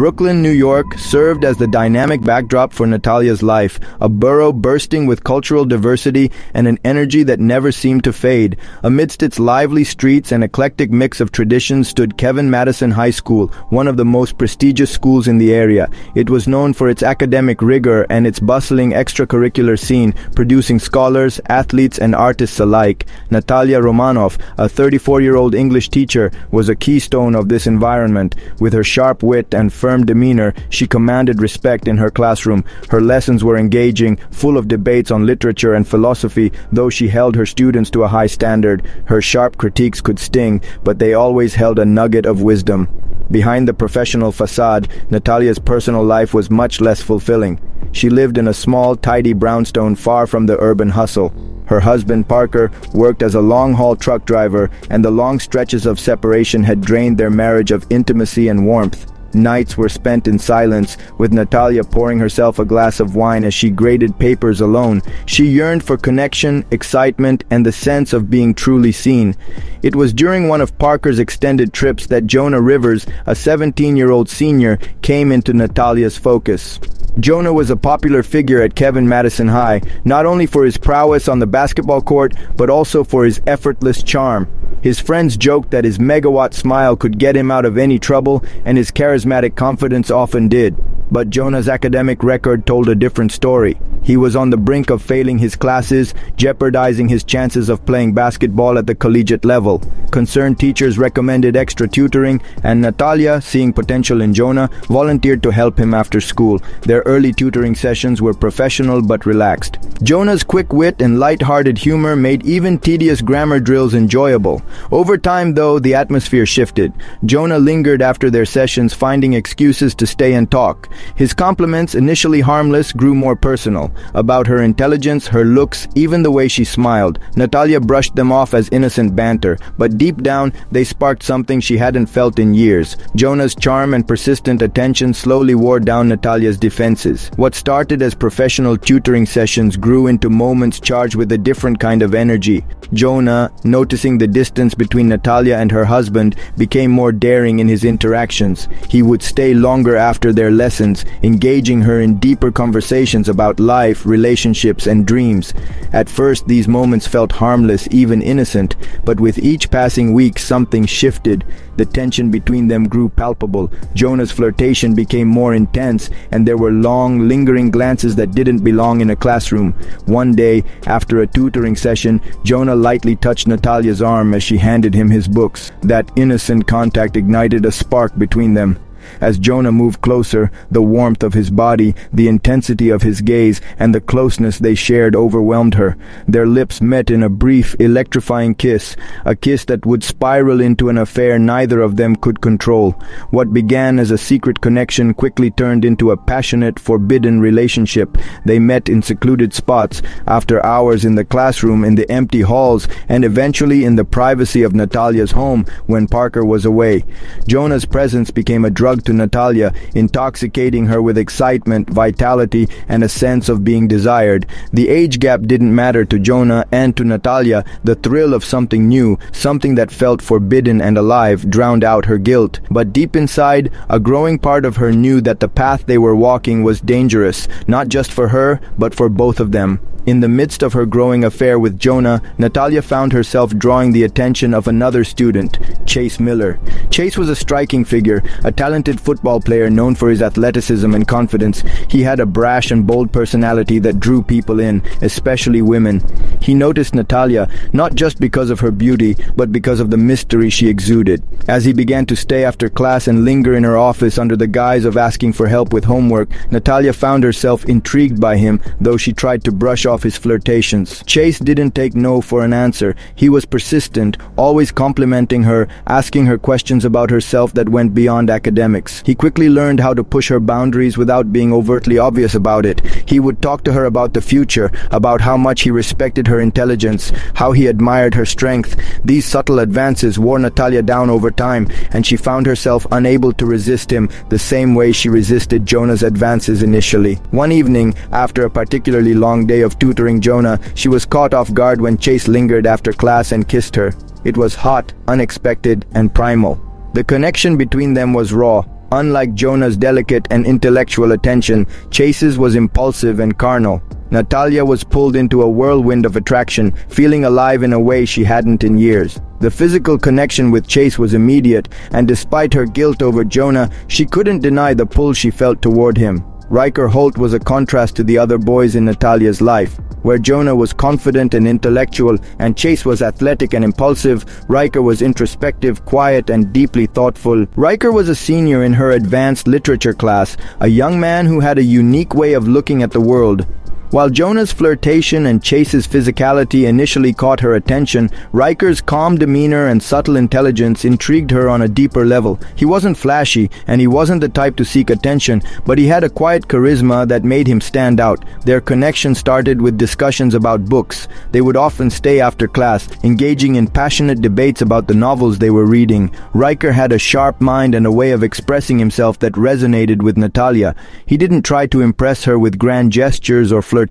Brooklyn, New York, served as the dynamic backdrop for Natalia's life, a borough bursting with cultural diversity and an energy that never seemed to fade. Amidst its lively streets and eclectic mix of traditions stood Kevin Madison High School, one of the most prestigious schools in the area. It was known for its academic rigor and its bustling extracurricular scene, producing scholars, athletes, and artists alike. Natalia Romanov, a 34-year-old English teacher, was a keystone of this environment. With her sharp wit and firm demeanor, she commanded respect in her classroom. Her lessons were engaging, full of debates on literature and philosophy. Though she held her students to a high standard, her sharp critiques could sting, but they always held a nugget of wisdom. Behind the professional facade, Natalia's personal life was much less fulfilling. She lived in a small, tidy brownstone far from the urban hustle. Her husband, Parker, worked as a long-haul truck driver, and the long stretches of separation had drained their marriage of intimacy and warmth. Nights were spent in silence, with Natalia pouring herself a glass of wine as she graded papers alone. She yearned for connection, excitement, and the sense of being truly seen. It was during one of Parker's extended trips that Jonah Rivers, a 17-year-old senior, came into Natalia's focus. Jonah was a popular figure at Kevin Madison High, not only for his prowess on the basketball court, but also for his effortless charm. His friends joked that his megawatt smile could get him out of any trouble, and his charismatic confidence often did. But Jonah's academic record told a different story. He was on the brink of failing his classes, jeopardizing his chances of playing basketball at the collegiate level. Concerned teachers recommended extra tutoring, and Natalia, seeing potential in Jonah, volunteered to help him after school. Their early tutoring sessions were professional but relaxed. Jonah's quick wit and light-hearted humor made even tedious grammar drills enjoyable. Over time, though, the atmosphere shifted. Jonah lingered after their sessions, finding excuses to stay and talk. His compliments, initially harmless, grew more personal. About her intelligence, her looks, even the way she smiled. Natalia brushed them off as innocent banter, but deep down, they sparked something she hadn't felt in years. Jonah's charm and persistent attention slowly wore down Natalia's defenses. What started as professional tutoring sessions grew into moments charged with a different kind of energy. Jonah, noticing the distance between Natalia and her husband, became more daring in his interactions. He would stay longer after their lessons, engaging her in deeper conversations about life, relationships, and dreams. At first, these moments felt harmless, even innocent, but with each passing week, something shifted. The tension between them grew palpable. Jonah's flirtation became more intense, and there were long, lingering glances that didn't belong in a classroom. One day, after a tutoring session, Jonah lightly touched Natalia's arm as she handed him his books. That innocent contact ignited a spark between them. As Jonah moved closer, the warmth of his body, the intensity of his gaze, and the closeness they shared overwhelmed her. Their lips met in a brief, electrifying kiss, a kiss that would spiral into an affair neither of them could control. What began as a secret connection quickly turned into a passionate, forbidden relationship. They met in secluded spots, after hours in the classroom, in the empty halls, and eventually in the privacy of Natalia's home when Parker was away. Jonah's presence became a drug to Natalia, intoxicating her with excitement, vitality, and a sense of being desired. The age gap didn't matter to Jonah, and to Natalia, the thrill of something new, something that felt forbidden and alive, drowned out her guilt. But deep inside, a growing part of her knew that the path they were walking was dangerous, not just for her, but for both of them. In the midst of her growing affair with Jonah, Natalia found herself drawing the attention of another student, Chase Miller. Chase was a striking figure, a talented football player known for his athleticism and confidence. He had a brash and bold personality that drew people in, especially women. He noticed Natalia, not just because of her beauty, but because of the mystery she exuded. As he began to stay after class and linger in her office under the guise of asking for help with homework, Natalia found herself intrigued by him, though she tried to brush off his flirtations. Chase didn't take no for an answer. He was persistent, always complimenting her, asking her questions about herself that went beyond academics. He quickly learned how to push her boundaries without being overtly obvious about it. He would talk to her about the future, about how much he respected her intelligence, how he admired her strength. These subtle advances wore Natalia down over time, and she found herself unable to resist him the same way she resisted Jonah's advances initially. One evening, after a particularly long day of tutoring Jonah, she was caught off guard when Chase lingered after class and kissed her. It was hot, unexpected, and primal. The connection between them was raw, Unlike Jonah's delicate and intellectual attention, Chase's was impulsive and carnal. Natalia was pulled into a whirlwind of attraction, feeling alive in a way she hadn't in years. The physical connection with Chase was immediate, and despite her guilt over Jonah, she couldn't deny the pull she felt toward him. Riker Holt was a contrast to the other boys in Natalia's life. Where Jonah was confident and intellectual, and Chase was athletic and impulsive, Riker was introspective, quiet, and deeply thoughtful. Riker was a senior in her advanced literature class, a young man who had a unique way of looking at the world. While Jonah's flirtation and Chase's physicality initially caught her attention, Riker's calm demeanor and subtle intelligence intrigued her on a deeper level. He wasn't flashy, and he wasn't the type to seek attention, but he had a quiet charisma that made him stand out. Their connection started with discussions about books. They would often stay after class, engaging in passionate debates about the novels they were reading. Riker had a sharp mind and a way of expressing himself that resonated with Natalia. He didn't try to impress her with grand gestures or flirtations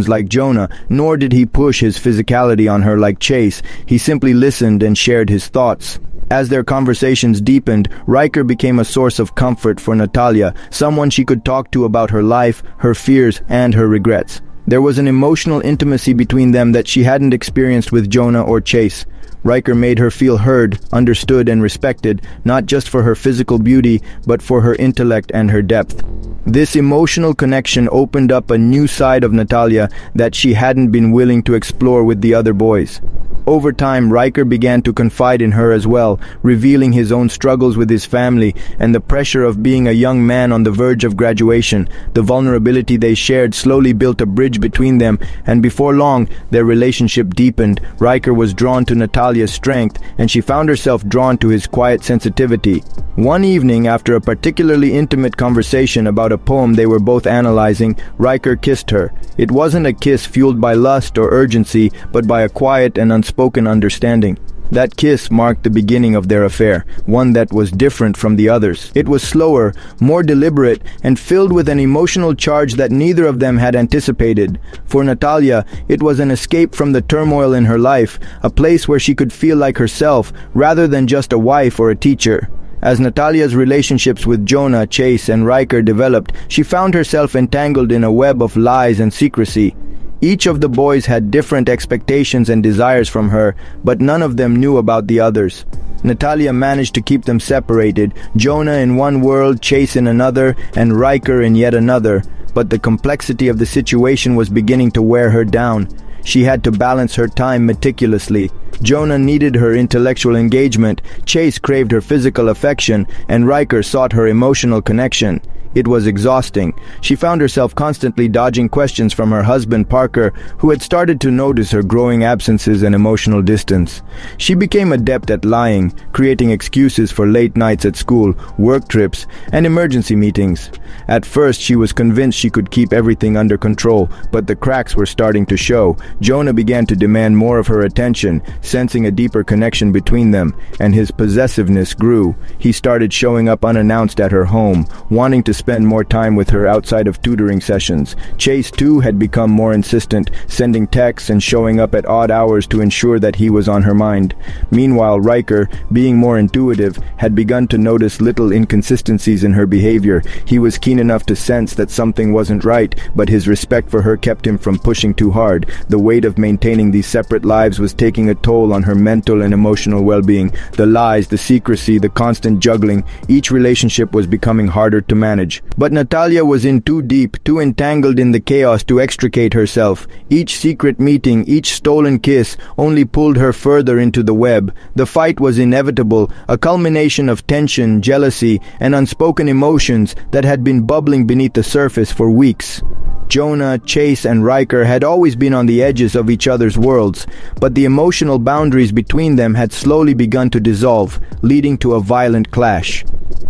like Jonah, nor did he push his physicality on her like Chase. He simply listened and shared his thoughts. As their conversations deepened, Riker became a source of comfort for Natalia, someone she could talk to about her life, her fears, and her regrets. There was an emotional intimacy between them that she hadn't experienced with Jonah or Chase. Riker made her feel heard, understood, and respected, not just for her physical beauty, but for her intellect and her depth. This emotional connection opened up a new side of Natalia that she hadn't been willing to explore with the other boys. Over time, Riker began to confide in her as well, revealing his own struggles with his family and the pressure of being a young man on the verge of graduation. The vulnerability they shared slowly built a bridge between them, and before long, their relationship deepened. Riker was drawn to Natalia's strength, and she found herself drawn to his quiet sensitivity. One evening, after a particularly intimate conversation about a poem they were both analyzing, Riker kissed her. It wasn't a kiss fueled by lust or urgency, but by a quiet and unspoken understanding. That kiss marked the beginning of their affair, one that was different from the others. It was slower, more deliberate, and filled with an emotional charge that neither of them had anticipated. For Natalia, it was an escape from the turmoil in her life, a place where she could feel like herself, rather than just a wife or a teacher. As Natalia's relationships with Jonah, Chase, and Riker developed, she found herself entangled in a web of lies and secrecy. Each of the boys had different expectations and desires from her, but none of them knew about the others. Natalia managed to keep them separated, Jonah in one world, Chase in another, and Riker in yet another. But the complexity of the situation was beginning to wear her down. She had to balance her time meticulously. Jonah needed her intellectual engagement, Chase craved her physical affection, and Riker sought her emotional connection. It was exhausting. She found herself constantly dodging questions from her husband Parker, who had started to notice her growing absences and emotional distance. She became adept at lying, creating excuses for late nights at school, work trips, and emergency meetings. At first, she was convinced she could keep everything under control, but the cracks were starting to show. Jonah began to demand more of her attention, sensing a deeper connection between them, and his possessiveness grew. He started showing up unannounced at her home, wanting to spend more time with her outside of tutoring sessions. Chase, too, had become more insistent, sending texts and showing up at odd hours to ensure that he was on her mind. Meanwhile, Riker, being more intuitive, had begun to notice little inconsistencies in her behavior. He was keen enough to sense that something wasn't right, but his respect for her kept him from pushing too hard. The weight of maintaining these separate lives was taking a toll on her mental and emotional well-being. The lies, the secrecy, the constant juggling, each relationship was becoming harder to manage. But Natalia was in too deep, too entangled in the chaos to extricate herself. Each secret meeting, each stolen kiss, only pulled her further into the web. The fight was inevitable, a culmination of tension, jealousy, and unspoken emotions that had been bubbling beneath the surface for weeks. Jonah, Chase, and Riker had always been on the edges of each other's worlds, but the emotional boundaries between them had slowly begun to dissolve, leading to a violent clash.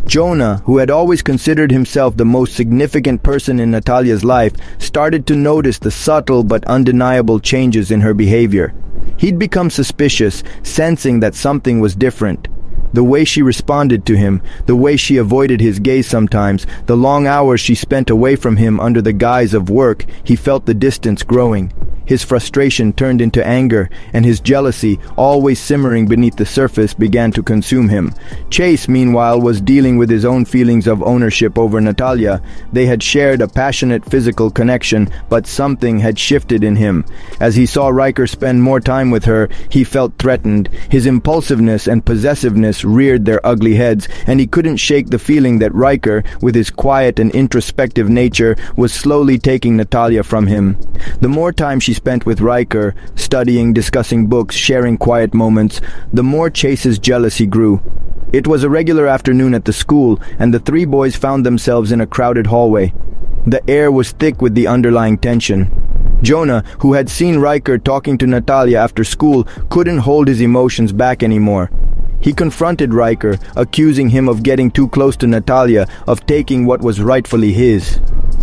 Jonah, who had always considered himself the most significant person in Natalia's life, started to notice the subtle but undeniable changes in her behavior. He'd become suspicious, sensing that something was different. The way she responded to him, the way she avoided his gaze sometimes, the long hours she spent away from him under the guise of work, he felt the distance growing. His frustration turned into anger, and his jealousy, always simmering beneath the surface, began to consume him. Chase, meanwhile, was dealing with his own feelings of ownership over Natalia. They had shared a passionate physical connection, but something had shifted in him. As he saw Riker spend more time with her, he felt threatened. His impulsiveness and possessiveness reared their ugly heads, and he couldn't shake the feeling that Riker, with his quiet and introspective nature, was slowly taking Natalia from him. The more time she spent with Riker, studying, discussing books, sharing quiet moments, the more Chase's jealousy grew. It was a regular afternoon at the school, and the three boys found themselves in a crowded hallway. The air was thick with the underlying tension. Jonah, who had seen Riker talking to Natalia after school, couldn't hold his emotions back anymore. He confronted Riker, accusing him of getting too close to Natalia, of taking what was rightfully his.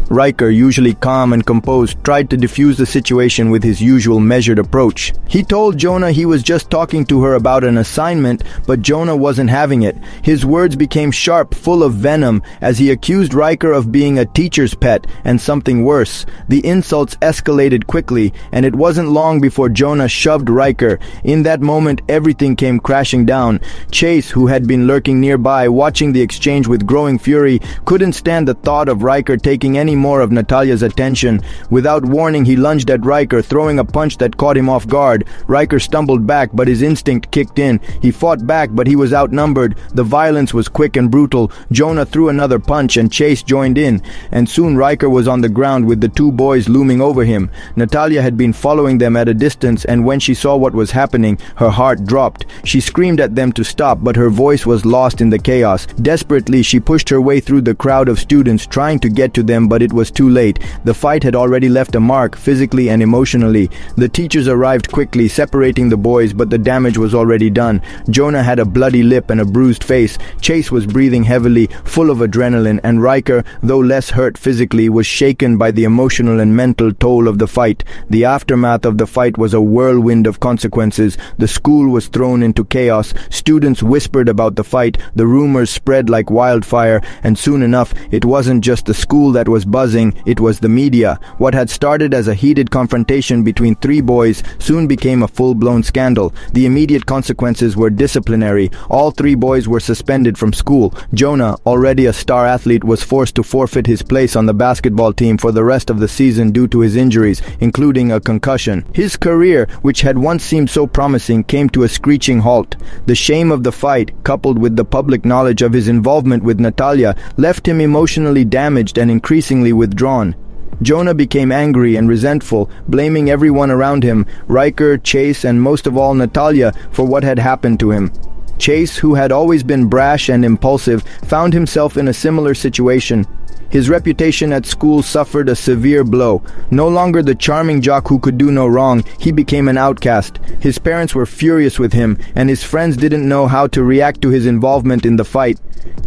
Riker, usually calm and composed, tried to defuse the situation with his usual measured approach. He told Jonah he was just talking to her about an assignment, but Jonah wasn't having it. His words became sharp, full of venom, as he accused Riker of being a teacher's pet, and something worse. The insults escalated quickly, and it wasn't long before Jonah shoved Riker. In that moment, everything came crashing down. Chase, who had been lurking nearby, watching the exchange with growing fury, couldn't stand the thought of Riker taking any more of Natalia's attention. Without warning, he lunged at Riker, throwing a punch that caught him off guard. Riker stumbled back, but his instinct kicked in. He fought back, but he was outnumbered. The violence was quick and brutal. Jonah threw another punch, and Chase joined in, and soon Riker was on the ground with the two boys looming over him. Natalia had been following them at a distance, and when she saw what was happening, her heart dropped. She screamed at them to stop, but her voice was lost in the chaos. Desperately, she pushed her way through the crowd of students, trying to get to them, but it was too late. The fight had already left a mark, physically and emotionally. The teachers arrived quickly, separating the boys, but the damage was already done. Jonah had a bloody lip and a bruised face. Chase was breathing heavily, full of adrenaline, and Riker, though less hurt physically, was shaken by the emotional and mental toll of the fight. The aftermath of the fight was a whirlwind of consequences. The school was thrown into chaos. Students whispered about the fight. The rumors spread like wildfire, and soon enough, it wasn't just the school that was buzzing, it was the media. What had started as a heated confrontation between three boys soon became a full-blown scandal. The immediate consequences were disciplinary. All three boys were suspended from school. Jonah, already a star athlete, was forced to forfeit his place on the basketball team for the rest of the season due to his injuries, including a concussion. His career, which had once seemed so promising, came to a screeching halt. The shame of the fight, coupled with the public knowledge of his involvement with Natalia, left him emotionally damaged and increasingly withdrawn. Jonah became angry and resentful, blaming everyone around him, Riker, Chase, and most of all Natalia, for what had happened to him. Chase, who had always been brash and impulsive, found himself in a similar situation. His reputation at school suffered a severe blow. No longer the charming jock who could do no wrong, he became an outcast. His parents were furious with him, and his friends didn't know how to react to his involvement in the fight.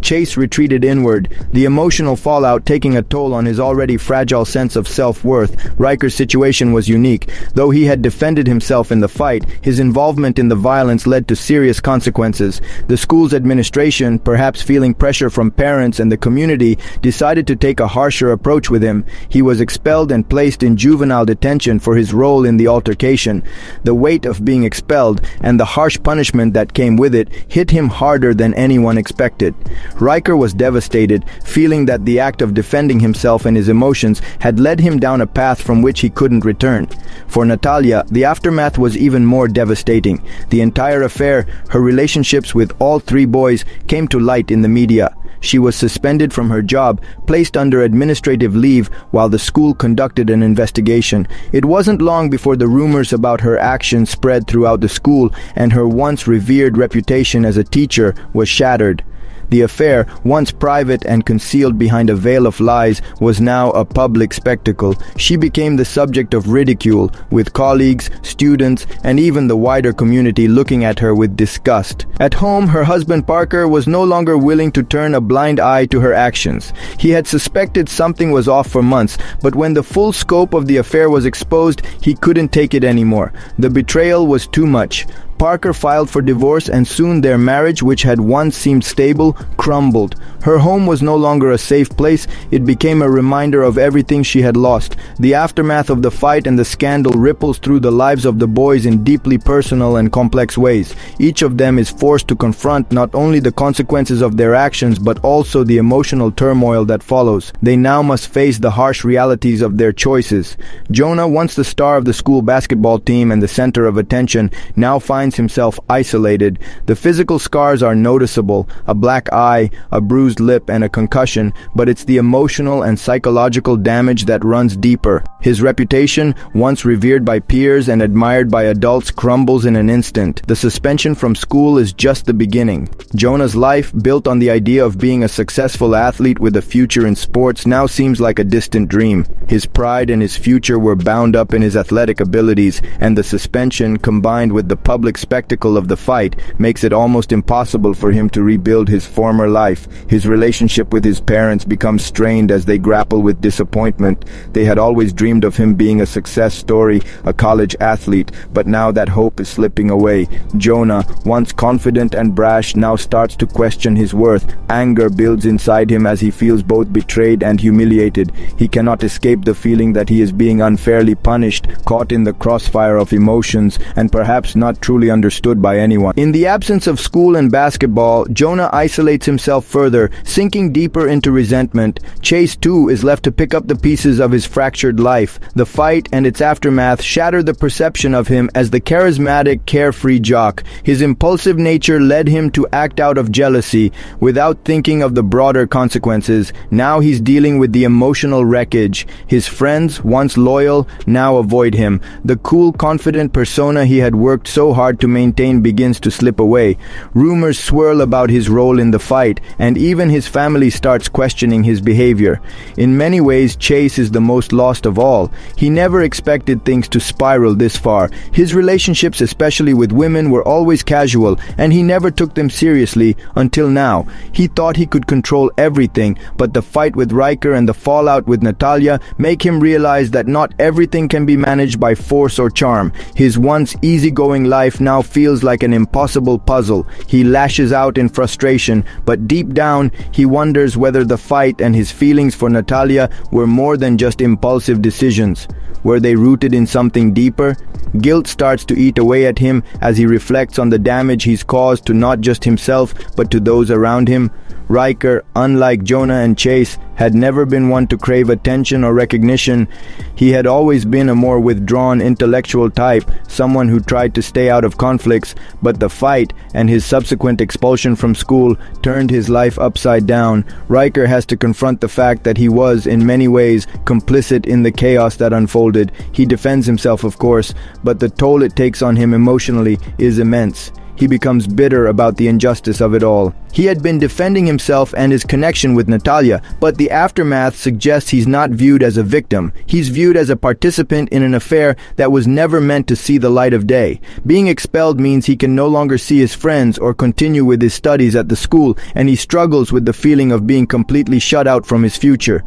Chase retreated inward, the emotional fallout taking a toll on his already fragile sense of self-worth. Riker's situation was unique. Though he had defended himself in the fight, his involvement in the violence led to serious consequences. The school's administration, perhaps feeling pressure from parents and the community, decided to take a harsher approach with him. He was expelled and placed in juvenile detention for his role in the altercation. The weight of being expelled and the harsh punishment that came with it hit him harder than anyone expected. Riker was devastated, feeling that the act of defending himself and his emotions had led him down a path from which he couldn't return. For Natalia, the aftermath was even more devastating. The entire affair, her relationships with all three boys, came to light in the media. She was suspended from her job, placed under administrative leave while the school conducted an investigation. It wasn't long before the rumors about her actions spread throughout the school, and her once revered reputation as a teacher was shattered. The affair, once private and concealed behind a veil of lies, was now a public spectacle. She became the subject of ridicule, with colleagues, students, and even the wider community looking at her with disgust. At home, her husband Parker was no longer willing to turn a blind eye to her actions. He had suspected something was off for months, but when the full scope of the affair was exposed, he couldn't take it anymore. The betrayal was too much. Parker filed for divorce, and soon their marriage, which had once seemed stable, crumbled. Her home was no longer a safe place. It became a reminder of everything she had lost. The aftermath of the fight and the scandal ripples through the lives of the boys in deeply personal and complex ways. Each of them is forced to confront not only the consequences of their actions, but also the emotional turmoil that follows. They now must face the harsh realities of their choices. Jonah, once the star of the school basketball team and the center of attention, now finds himself isolated. The physical scars are noticeable, a black eye, a bruised lip, and a concussion, but it's the emotional and psychological damage that runs deeper. His reputation, once revered by peers and admired by adults, crumbles in an instant. The suspension from school is just the beginning. Jonah's life, built on the idea of being a successful athlete with a future in sports, now seems like a distant dream. His pride and his future were bound up in his athletic abilities, and the suspension, combined with the public spectacle of the fight, makes it almost impossible for him to rebuild his former life. His relationship with his parents becomes strained as they grapple with disappointment. They had always dreamed of him being a success story, a college athlete, but now that hope is slipping away. Jonah, once confident and brash, now starts to question his worth. Anger builds inside him as he feels both betrayed and humiliated. He cannot escape the feeling that he is being unfairly punished, caught in the crossfire of emotions, and perhaps not truly understood by anyone. In the absence of school and basketball, Jonah isolates himself further, sinking deeper into resentment. Chase, too, is left to pick up the pieces of his fractured life. The fight and its aftermath shatter the perception of him as the charismatic, carefree jock. His impulsive nature led him to act out of jealousy, without thinking of the broader consequences. Now he's dealing with the emotional wreckage. His friends, once loyal, now avoid him. The cool, confident persona he had worked so hard to maintain begins to slip away. Rumors swirl about his role in the fight, and even his family starts questioning his behavior. In many ways, Chase is the most lost of all. He never expected things to spiral this far. His relationships, especially with women, were always casual, and he never took them seriously until now. He thought he could control everything, but the fight with Riker and the fallout with Natalia make him realize that not everything can be managed by force or charm. His once easygoing life now feels like an impossible puzzle. He lashes out in frustration, but deep down, he wonders whether the fight and his feelings for Natalia were more than just impulsive decisions. Were they rooted in something deeper? Guilt starts to eat away at him as he reflects on the damage he's caused to not just himself, but to those around him. Riker, unlike Jonah and Chase, had never been one to crave attention or recognition. He had always been a more withdrawn intellectual type, someone who tried to stay out of conflicts, but the fight and his subsequent expulsion from school turned his life upside down. Riker has to confront the fact that he was, in many ways, complicit in the chaos that unfolded. He defends himself, of course, but the toll it takes on him emotionally is immense. He becomes bitter about the injustice of it all. He had been defending himself and his connection with Natalia, but the aftermath suggests he's not viewed as a victim. He's viewed as a participant in an affair that was never meant to see the light of day. Being expelled means he can no longer see his friends or continue with his studies at the school, and he struggles with the feeling of being completely shut out from his future.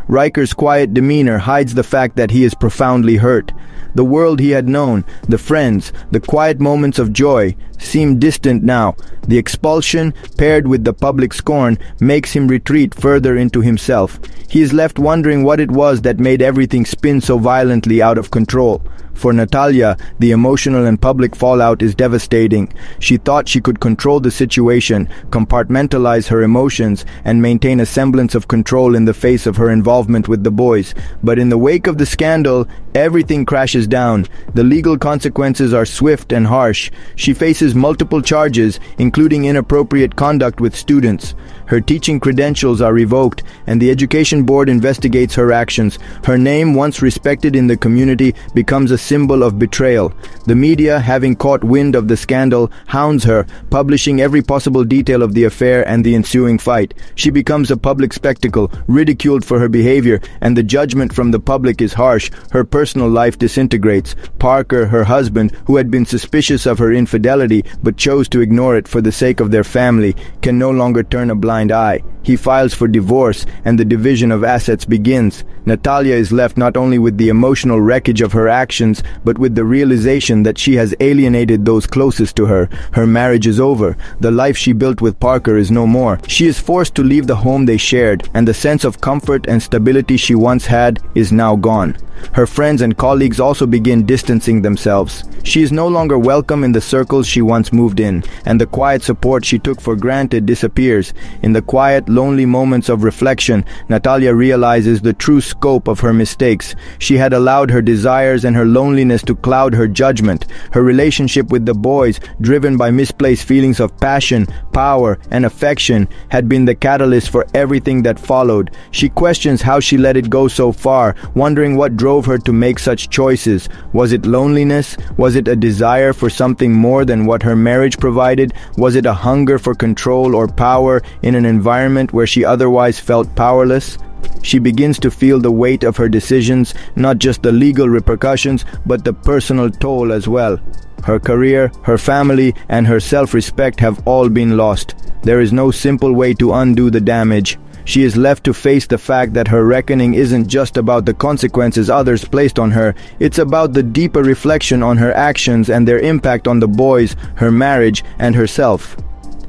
Riker's quiet demeanor hides the fact that he is profoundly hurt. The world he had known, the friends, the quiet moments of joy, seem distant now. The expulsion, paired with the public scorn, makes him retreat further into himself. He is left wondering what it was that made everything spin so violently out of control. For Natalia, the emotional and public fallout is devastating. She thought she could control the situation, compartmentalize her emotions, and maintain a semblance of control in the face of her involvement with the boys. But in the wake of the scandal, everything crashes down. The legal consequences are swift and harsh. She faces multiple charges, including inappropriate conduct with students. Her teaching credentials are revoked, and the education board investigates her actions. Her name, once respected in the community, becomes a symbol of betrayal. The media, having caught wind of the scandal, hounds her, publishing every possible detail of the affair and the ensuing fight. She becomes a public spectacle, ridiculed for her behavior, and the judgment from the public is harsh. Her personal life disintegrates. Parker, her husband, who had been suspicious of her infidelity but chose to ignore it for the sake of their family, can no longer turn a blind blind eye. He files for divorce, and the division of assets begins. Natalia is left not only with the emotional wreckage of her actions, but with the realization that she has alienated those closest to her. Her marriage is over. The life she built with Parker is no more. She is forced to leave the home they shared, and the sense of comfort and stability she once had is now gone. Her friends and colleagues also begin distancing themselves. She is no longer welcome in the circles she once moved in, and the quiet support she took for granted disappears. In the quiet, lonely moments of reflection, Natalia realizes the true scope of her mistakes. She had allowed her desires and her loneliness to cloud her judgment. Her relationship with the boys, driven by misplaced feelings of passion, power, and affection, had been the catalyst for everything that followed. She questions how she let it go so far, wondering what drove her to make such choices. Was it loneliness? Was it a desire for something more than what her marriage provided? Was it a hunger for control or power in an environment where she otherwise felt powerless? She begins to feel the weight of her decisions, not just the legal repercussions, but the personal toll as well. Her career, her family, and her self-respect have all been lost. There is no simple way to undo the damage. She is left to face the fact that her reckoning isn't just about the consequences others placed on her, it's about the deeper reflection on her actions and their impact on the boys, her marriage, and herself.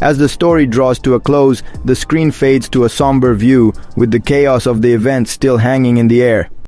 As the story draws to a close, the screen fades to a somber view, with the chaos of the event still hanging in the air.